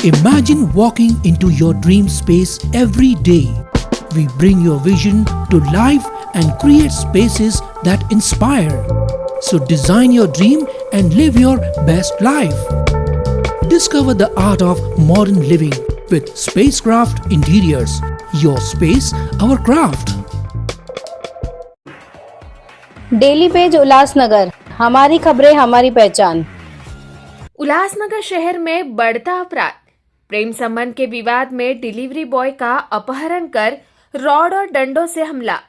Imagine walking into your dream space every day. We bring your vision to life and create spaces that inspire. So design your dream and live your best life. Discover the art of modern living with Spacecraft Interiors. Your space, our craft. Daily page Ulhasnagar, हमारी खबरें हमारी पहचान। उल्लासनगर शहर में बढ़ता अपराध। प्रेम संबंध के विवाद में डिलीवरी बॉय का अपहरण कर रॉड और डंडों से हमला।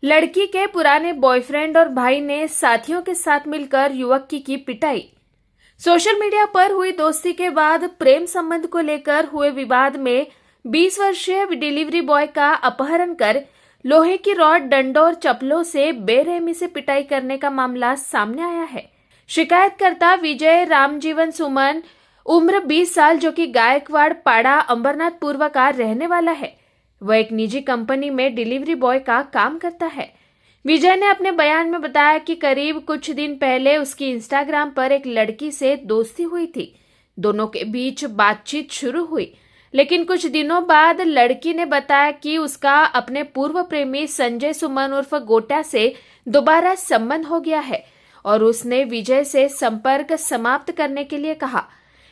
लड़की के पुराने बॉयफ्रेंड और भाई ने साथियों के साथ मिलकर युवक की पिटाई। सोशल मीडिया पर हुई दोस्ती के बाद प्रेम संबंध को लेकर हुए विवाद में 20 वर्षीय डिलीवरी बॉय का अपहरण कर लोहे की रॉड, डंडों और चप्पलों से बेरहमी से पिटाई करने का मामला सामने आया है। शिकायतकर्ता विजय रामजीवन सुमन, उम्र 20 साल, जो कि गायकवाड़ पाड़ा अंबरनाथ पूर्व का रहने वाला है। वह एक निजी कंपनी में डिलीवरी बॉय का काम करता है। विजय ने अपने बयान में बताया कि करीब कुछ दिन पहले उसकी इंस्टाग्राम पर एक लड़की से दोस्ती हुई थी। दोनों के बीच बातचीत शुरू हुई, लेकिन कुछ दिनों बाद लड़की ने बताया कि उसका अपने पूर्व प्रेमी संजय सुमन उर्फ गोटा से दोबारा संबंध हो गया है और उसने विजय से संपर्क समाप्त करने के लिए कहा।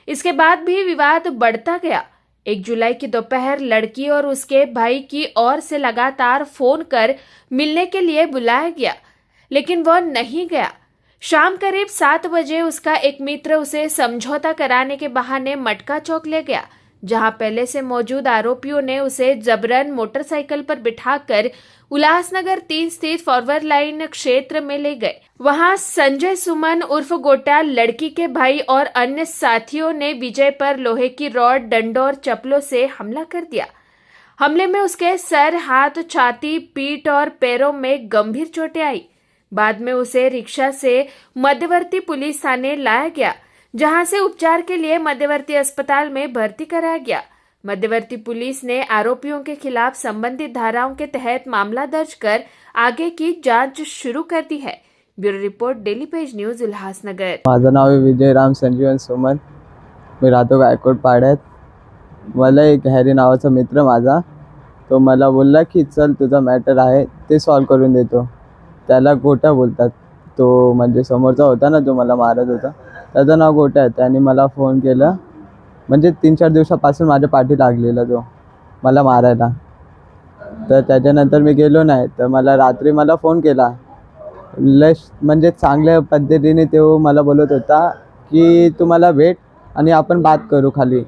इसके बाद भी विवाद बढ़ता गया। 1 जुलाई की दोपहर लड़की और उसके भाई की ओर से लगातार फोन कर मिलने के लिए बुलाया गया, लेकिन वह नहीं गया। शाम करीब 7 बजे उसका एक मित्र उसे समझौता कराने के बहाने मटका चौक ले गया, जहां पहले से मौजूद आरोपियों ने उसे जबरन मोटरसाइकिल पर बिठाकर उल्लासनगर 3 स्थित फॉरवर्ड लाइन क्षेत्र में ले गए। वहां संजय सुमन उर्फ गोटा, लड़की के भाई और अन्य साथियों ने विजय पर लोहे की रॉड, डंडों और चप्पलों से हमला कर दिया। हमले में उसके सर, हाथ, छाती, पीठ और पैरों में गंभीर चोटें आई। बाद में उसे रिक्शा से मध्यवर्ती पुलिस थाने लाया गया, जहां से उपचार के लिए मध्यवर्ती अस्पताल में भर्ती कराया गया। मध्यवर्ती पुलिस ने आरोपियों के खिलाफ संबंधित धाराओं के तहत मामला दर्ज कर आगे की जांच शुरू कर दी है। Bureau report, daily page news, Ulhasnagar. माझं नाव आहे विजय राम संजीवन सुमन। मी राहतो गायकवाड पाड्यात। मला एक हॅरी नावाचा मित्र माझा, तो मला बोलला की चल तुझा मॅटर आहे ते सॉल्व करून देतो। त्याला गोटा बोलतात। तो म्हणजे समोरचा होता ना, जो मला मारत होता, त्याचं नाव गोटा आहे। त्याने मला फोन केला, म्हणजे 3-4 दिवसापासून माझ्या पाठी लागलेला तो मला मारायला। तर त्याच्यानंतर मी गेलो नाही, तर मला रात्री फोन केला। म्हणजे चांगल्या पद्धतीने तो मला बोलत होता की तू मला भेट आणि आपण बात करू, खाली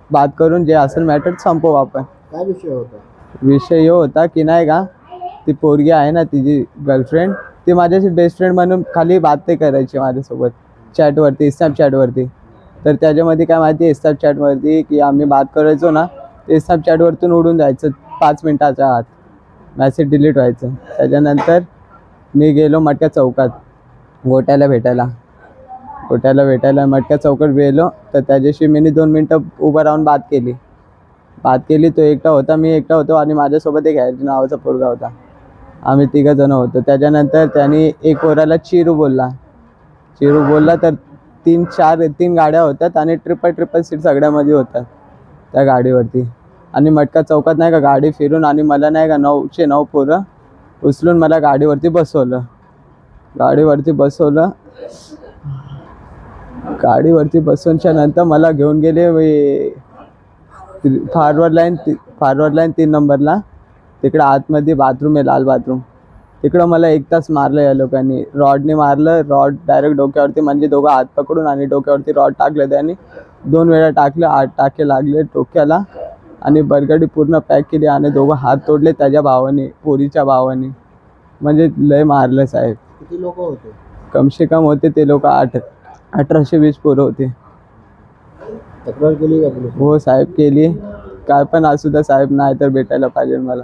बात करून जे असेल मॅटर संपवू आपण। काय विषय होता? विषय होता की नाही का, ती पोरगी आहे ना, तिची गर्लफ्रेंड, ती माझ्याशी बेस्ट फ्रेंड म्हणून खाली बात करायची माझ्यासोबत चॅटवरती, स्नॅपचॅटवरती। तर त्याच्यामध्ये काय माहिती आहे, स्नॅपचॅटवरती की आम्ही बात करायचो ना, ते स्नॅपचॅटवरतून उडून जायचं 5 मिनिटाच्या आत, मॅसेज डिलीट व्हायचं। त्याच्यानंतर मी गेलो मटका चौकात गोट्याला भेटायला मटका चौकात गेलो। तर त्याच्याशी मी 2 मिनटं उभं राहून बात केली। तो एकटा होता, मी एकटा होतो आणि माझ्यासोबत एक हॅरी नावाचा पोरगा होता। आम्ही 3 जण होतो। त्याच्यानंतर त्यांनी एक पोराला चिरू बोलला। तर 3 गाड्या होतात आणि ट्रिपल सीट सगळ्यामध्ये होतात त्या गाडीवरती। आणि मटका चौकात नाही का गाडी फिरून आणि मला नाही का 9चे 9 पोरं उचलून मला गाडीवरती बसवलं। गाडीवरती बसवूनच्या नंतर मला घेऊन गेले फॉरवर्ड लाईन 3 नंबरला। तिकडे आतमध्ये बाथरूम आहे, लाल बाथरूम। तिकडं मला 1 तास मारलं या लोकांनी। रॉडने मारलं, रॉड डायरेक्ट डोक्यावरती, म्हणजे दोघं हात पकडून आणि डोक्यावरती रॉड टाकले। त्यांनी 2 वेळा टाकलं, 8 टाके लागले डोक्याला आणि बरगडी पूर्ण पॅक केली आणि दोघं हात तोडले त्याच्या भावाने, पोरीच्या भावाने। म्हणजे लय मारलं साहेब। किती लोक होते? कमसे कम होते ते लोक 1820 पोरं होते। तक्रार केली का पुलिस? हो साहेब, केली। काय पण असू द्या साहेब, नाही तर भेटायला पाहिजे मला।